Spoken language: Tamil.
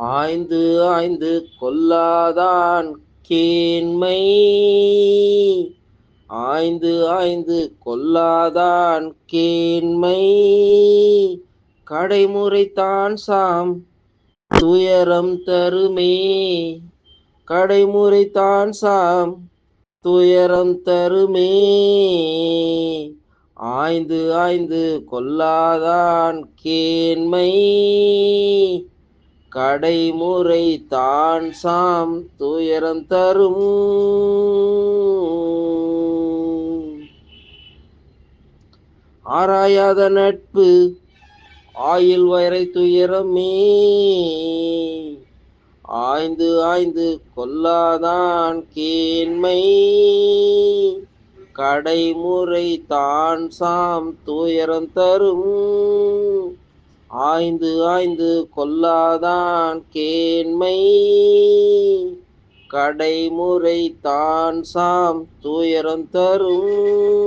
ஆய்ந்து ஆய்ந்து கொள்ளாதான் கேண்மை. ஆய்ந்து ஆய்ந்து கொள்ளாதான் கேண்மை. கடைமுறைத்தான் சாம் துயரம் தருமே. கடைமுறைத்தான் சாம் துயரம் தருமே. ஆய்ந்து ஆய்ந்து கொள்ளாதான் கேண்மை. கடைமுறை தான் சாம் துயரம் தரும். ஆராயாத நட்பு ஆயுள் வரை துயரமே. ஆய்ந்து ஆய்ந்து கொள்ளாதான் கேண்மை. கடைமுறை தான் சாம் துயரம் தரும். ஆய்ந்து ஆய்ந்து கொள்ளாதான் கேண்மை. கடைமுறை தான் சாம் துயரம் தரும்.